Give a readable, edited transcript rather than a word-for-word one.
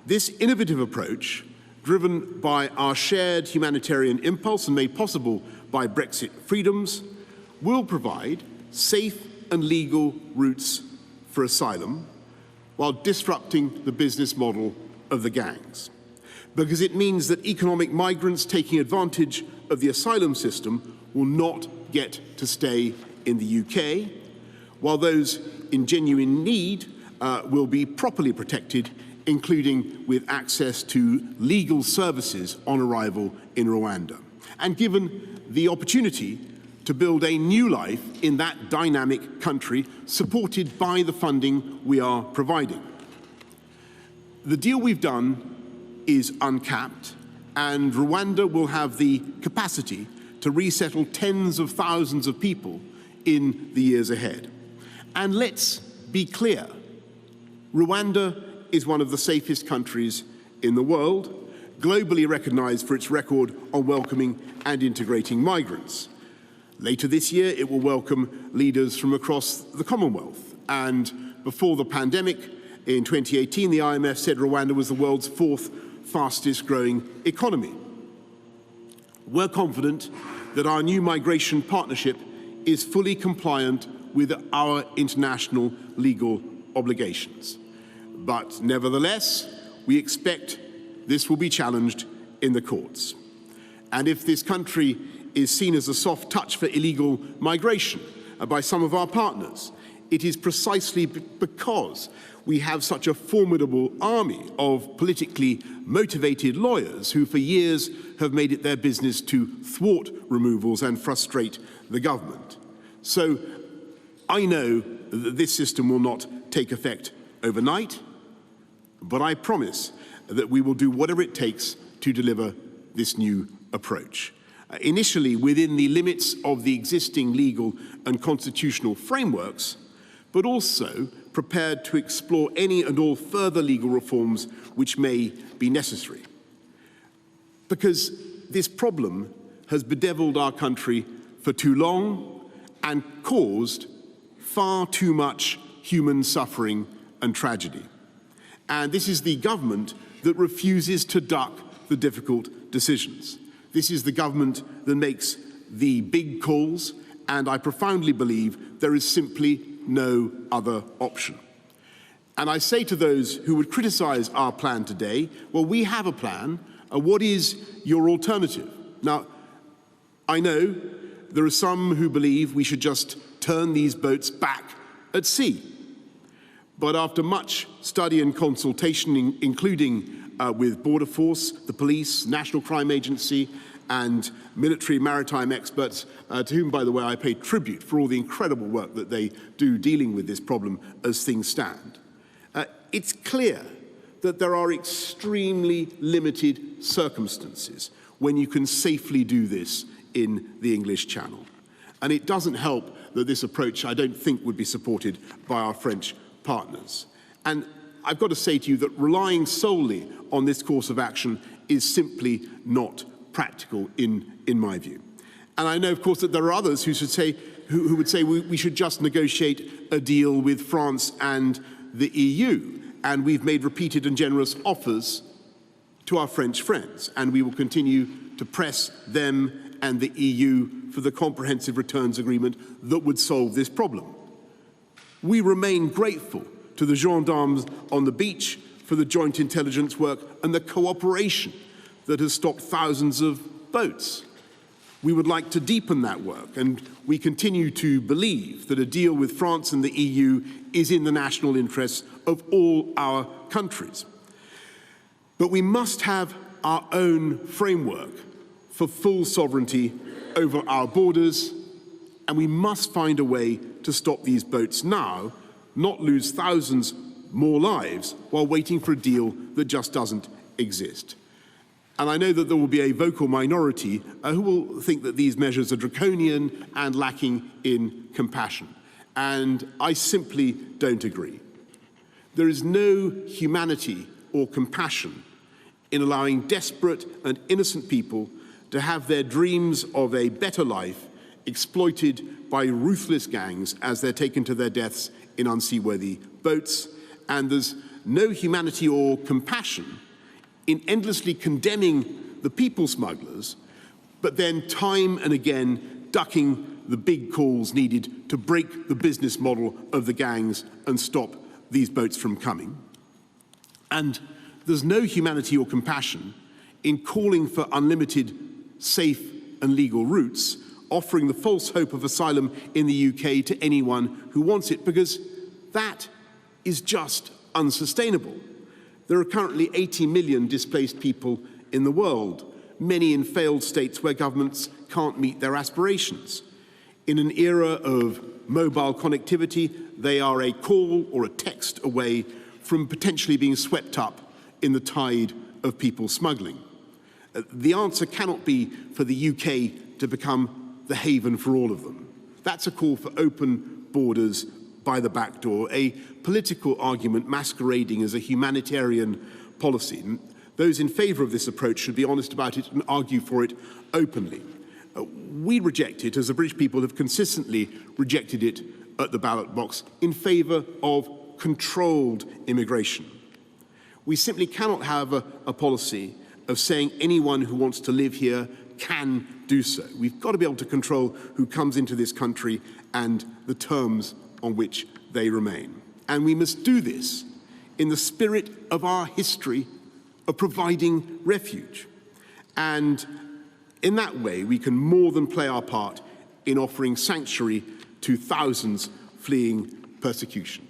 This innovative approach, driven by our shared humanitarian impulse and made possible by Brexit freedoms, will provide safe and legal routes for asylum while disrupting the business model of the gangs. Because it means that economic migrants taking advantage of the asylum system will not get to stay in the UK, while those in genuine need will be properly protected, including with access to legal services on arrival in Rwanda, and given the opportunity to build a new life in that dynamic country, supported by the funding we are providing. The deal we've done is uncapped, and Rwanda will have the capacity to resettle tens of thousands of people in the years ahead. And let's be clear, Rwanda is one of the safest countries in the world, globally recognized for its record on welcoming and integrating migrants. Later this year, it will welcome leaders from across the Commonwealth. And before the pandemic, in 2018, the IMF said Rwanda was the world's fourth fastest growing economy. We're confident that our new migration partnership is fully compliant with our international legal obligations. But nevertheless, we expect this will be challenged in the courts. And if this country is seen as a soft touch for illegal migration by some of our partners, it is precisely because we have such a formidable army of politically motivated lawyers who for years have made it their business to thwart removals and frustrate the government. So I know that this system will not take effect overnight, but I promise that we will do whatever it takes to deliver this new approach. Initially within the limits of the existing legal and constitutional frameworks, but also prepared to explore any and all further legal reforms which may be necessary. Because this problem has bedeviled our country for too long and caused far too much human suffering and tragedy. And this is the government that refuses to duck the difficult decisions. This is the government that makes the big calls, and I profoundly believe there is simply no other option. And I say to those who would criticize our plan today, well, we have a plan. What is your alternative? Now, I know there are some who believe we should just turn these boats back at sea. But after much study and consultation, including with Border Force, the police, National Crime Agency, and military maritime experts, to whom, by the way, I pay tribute for all the incredible work that they do dealing with this problem as things stand, it's clear that there are extremely limited circumstances when you can safely do this in the English Channel. And it doesn't help that this approach, I don't think, would be supported by our French partners. And I've got to say to you that relying solely on this course of action is simply not practical in my view. And I know, of course, that there are others who would say we should just negotiate a deal with France and the EU. And we've made repeated and generous offers to our French friends, and we will continue to press them and the EU for the comprehensive returns agreement that would solve this problem. We remain grateful to the gendarmes on the beach for the joint intelligence work and the cooperation that has stopped thousands of boats. We would like to deepen that work, and we continue to believe that a deal with France and the EU is in the national interests of all our countries. But we must have our own framework for full sovereignty over our borders, and we must find a way to stop these boats now, not lose thousands more lives while waiting for a deal that just doesn't exist. And I know that there will be a vocal minority who will think that these measures are draconian and lacking in compassion. And I simply don't agree. There is no humanity or compassion in allowing desperate and innocent people to have their dreams of a better life exploited by ruthless gangs as they're taken to their deaths in unseaworthy boats. And there's no humanity or compassion in endlessly condemning the people smugglers, but then time and again ducking the big calls needed to break the business model of the gangs and stop these boats from coming. And there's no humanity or compassion in calling for unlimited, safe and legal routes, offering the false hope of asylum in the UK to anyone who wants it, because that is just unsustainable. There are currently 80 million displaced people in the world, many in failed states where governments can't meet their aspirations. In an era of mobile connectivity, they are a call or a text away from potentially being swept up in the tide of people smuggling. The answer cannot be for the UK to become the haven for all of them. That's a call for open borders by the back door, a political argument masquerading as a humanitarian policy. And those in favour of this approach should be honest about it and argue for it openly. We reject it, as the British people have consistently rejected it at the ballot box, in favour of controlled immigration. We simply cannot have a policy of saying anyone who wants to live here can do so. We've got to be able to control who comes into this country and the terms on which they remain. And we must do this in the spirit of our history of providing refuge. And in that way, we can more than play our part in offering sanctuary to thousands fleeing persecution.